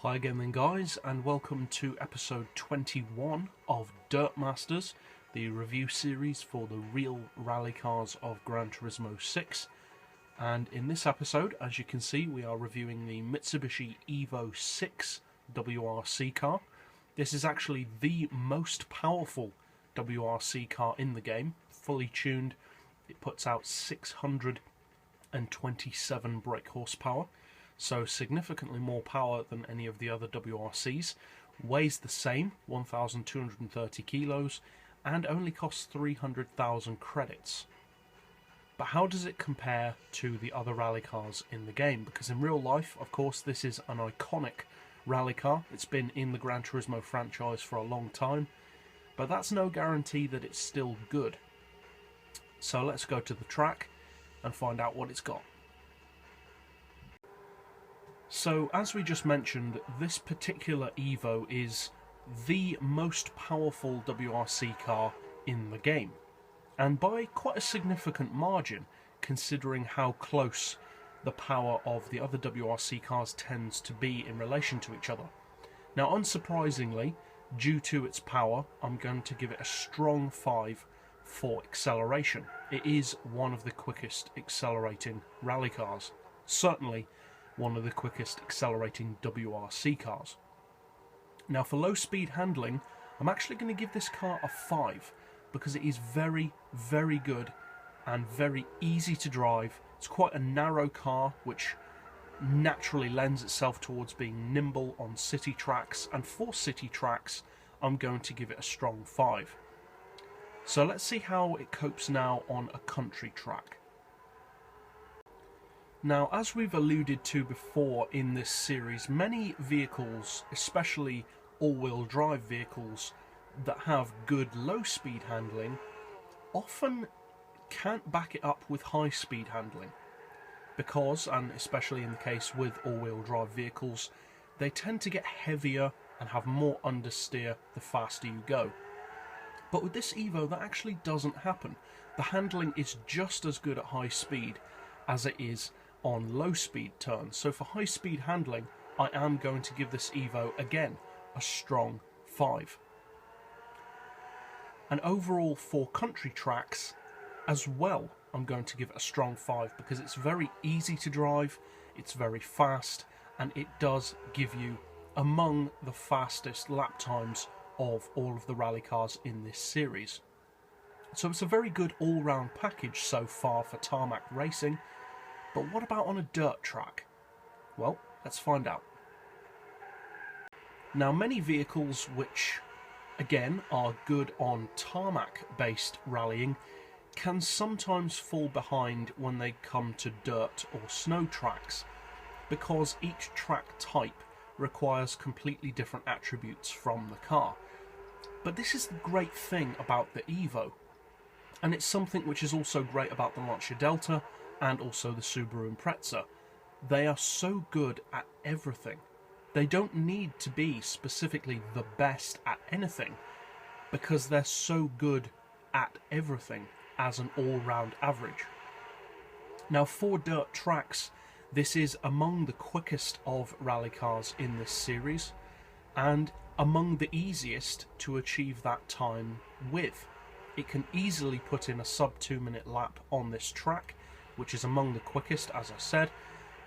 Hi again then guys, and welcome to episode 21 of Dirtmasters, the review series for the real rally cars of Gran Turismo 6. And in this episode, as you can see, we are reviewing the Mitsubishi Evo VI WRC car. This is actually the most powerful WRC car in the game, fully tuned. It puts out 627 brake horsepower. So significantly more power than any of the other WRCs, weighs the same, 1,230 kilos, and only costs 300,000 credits. But how does it compare to the other rally cars in the game? Because in real life, of course, this is an iconic rally car. It's been in the Gran Turismo franchise for a long time, but that's no guarantee that it's still good. So let's go to the track and find out what it's got. So, as we just mentioned, this particular Evo is the most powerful WRC car in the game, and by quite a significant margin, considering how close the power of the other WRC cars tends to be in relation to each other. Now, unsurprisingly, due to its power, I'm going to give it a strong 5 for acceleration. It is one of the quickest accelerating rally cars, certainly one of the quickest accelerating WRC cars. Now for low speed handling, I'm actually going to give this car a 5 because it is very, very good and very easy to drive. It's quite a narrow car which naturally lends itself towards being nimble on city tracks, and for city tracks I'm going to give it a strong 5. So let's see how it copes now on a country track. Now, as we've alluded to before in this series, many vehicles, especially all-wheel drive vehicles that have good low-speed handling, often can't back it up with high-speed handling. Because, and especially in the case with all-wheel drive vehicles, they tend to get heavier and have more understeer the faster you go. But with this Evo, that actually doesn't happen. The handling is just as good at high speed as it is on low speed turns. So for high speed handling, I am going to give this Evo again a strong 5. And overall for country tracks as well, I'm going to give it a strong 5 because it's very easy to drive, it's very fast, and it does give you among the fastest lap times of all of the rally cars in this series. So it's a very good all-round package so far for tarmac racing. But what about on a dirt track? Well, let's find out. Now, many vehicles which, again, are good on tarmac-based rallying can sometimes fall behind when they come to dirt or snow tracks, because each track type requires completely different attributes from the car. But this is the great thing about the Evo, and it's something which is also great about the Lancia Delta and also the Subaru Impreza. They are so good at everything. They don't need to be specifically the best at anything because they're so good at everything as an all-round average. Now for dirt tracks, this is among the quickest of rally cars in this series and among the easiest to achieve that time with. It can easily put in a sub 2 minute lap on this track, which is among the quickest, as I said,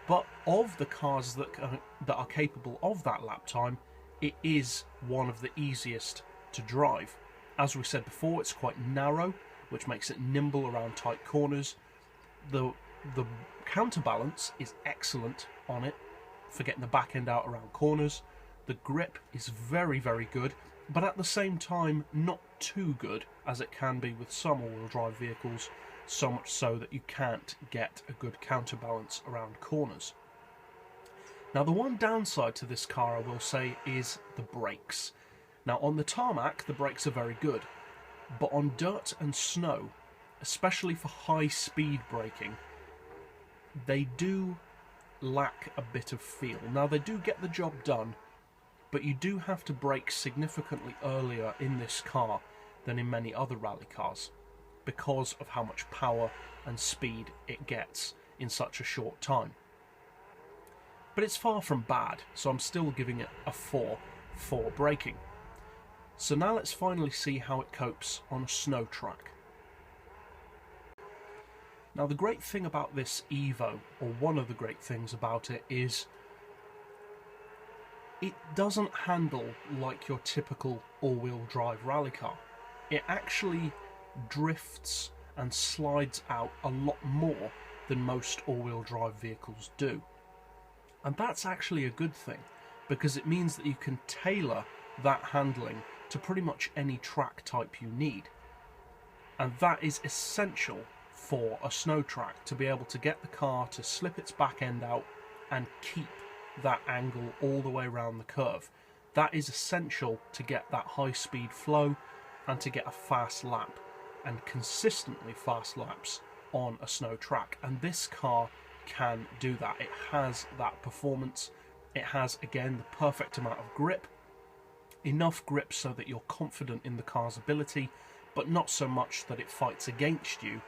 but of the cars that are capable of that lap time, it is one of the easiest to drive. As we said before, it's quite narrow, which makes it nimble around tight corners. The counterbalance is excellent on it for getting the back end out around corners. The grip is very, very good, but at the same time not too good as it can be with some all-wheel drive vehicles, so much so that you can't get a good counterbalance around corners. Now the one downside to this car, I will say, is the brakes. Now on the tarmac the brakes are very good, but on dirt and snow, especially for high speed braking, they do lack a bit of feel. Now they do get the job done, but you do have to brake significantly earlier in this car than in many other rally cars, because of how much power and speed it gets in such a short time. but it's far from bad, so I'm still giving it a 4 for braking. So now let's finally see how it copes on a snow track. Now the great thing about this Evo, or one of the great things about it, is it doesn't handle like your typical all-wheel drive rally car. It actually drifts and slides out a lot more than most all-wheel drive vehicles do. And that's actually a good thing, because it means that you can tailor that handling to pretty much any track type you need. And that is essential for a snow track, to be able to get the car to slip its back end out and keep that angle all the way around the curve. That is essential to get that high speed flow and to get a fast lap, and consistently fast laps on a snow track. And this car can do that. It has that performance. It has, again, the perfect amount of grip. Enough grip so that you're confident in the car's ability, but not so much that it fights against you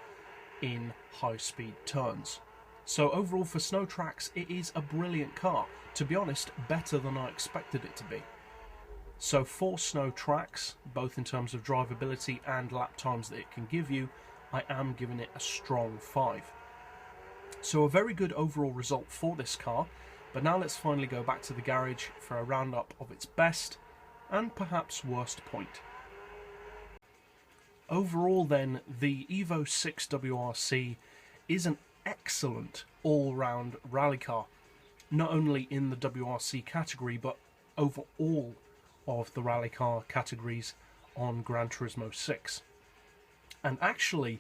in high speed turns. So overall, for snow tracks, it is a brilliant car. To be honest, better than I expected it to be. So for snow tracks, both in terms of drivability and lap times that it can give you, I am giving it a strong 5. So a very good overall result for this car, but now let's finally go back to the garage for a roundup of its best and perhaps worst point. Overall then, the Evo VI WRC is an excellent all-round rally car, not only in the WRC category, but over all of the rally car categories on Gran Turismo 6. And actually,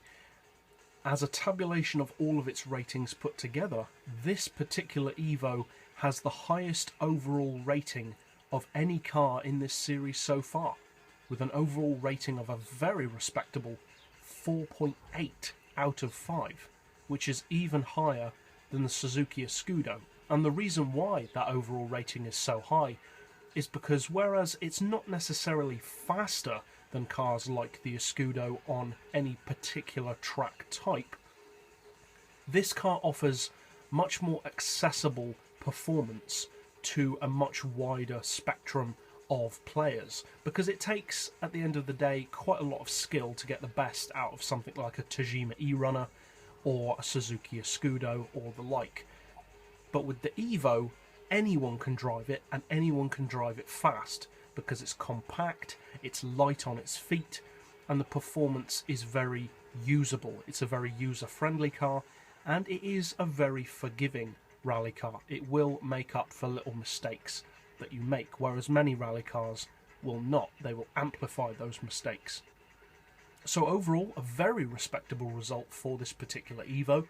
as a tabulation of all of its ratings put together, this particular Evo has the highest overall rating of any car in this series so far, with an overall rating of a very respectable 4.8 out of 5, which is even higher than the Suzuki Escudo. And the reason why that overall rating is so high is because whereas it's not necessarily faster than cars like the Escudo on any particular track type, this car offers much more accessible performance to a much wider spectrum of players, because it takes, at the end of the day, quite a lot of skill to get the best out of something like a Tajima E-Runner or a Suzuki Escudo or the like. But with the Evo, anyone can drive it, and anyone can drive it fast, because it's compact, it's light on its feet, and the performance is very usable. It's a very user-friendly car, and it is a very forgiving rally car. It will make up for little mistakes that you make, whereas many rally cars will not. They will amplify those mistakes. So overall, a very respectable result for this particular Evo,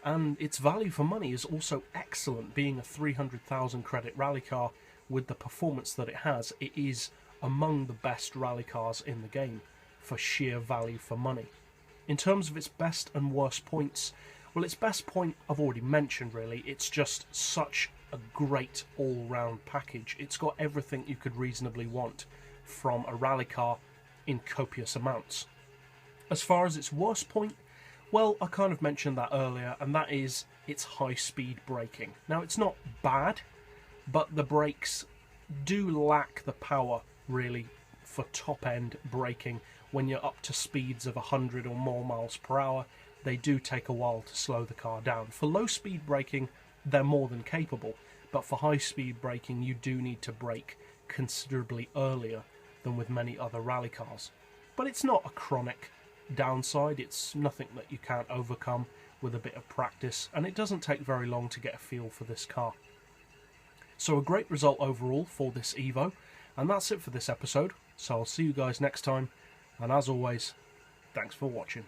and its value for money is also excellent. Being a 300,000 credit rally car with the performance that it has, it is among the best rally cars in the game for sheer value for money. In terms of its best and worst points, well, its best point I've already mentioned really. It's just such a great all-round package. It's got everything you could reasonably want from a rally car in copious amounts. As far as its worst point, well, I kind of mentioned that earlier, and that is its high-speed braking. Now, it's not bad, but the brakes do lack the power, really, for top-end braking. When you're up to speeds of 100 or more miles per hour, they do take a while to slow the car down. For low-speed braking, they're more than capable, but for high-speed braking, you do need to brake considerably earlier than with many other rally cars. But it's not a chronic downside. It's nothing that you can't overcome with a bit of practice, and it doesn't take very long to get a feel for this car. So a great result overall for this Evo, and that's it for this episode. So I'll see you guys next time, and as always, thanks for watching.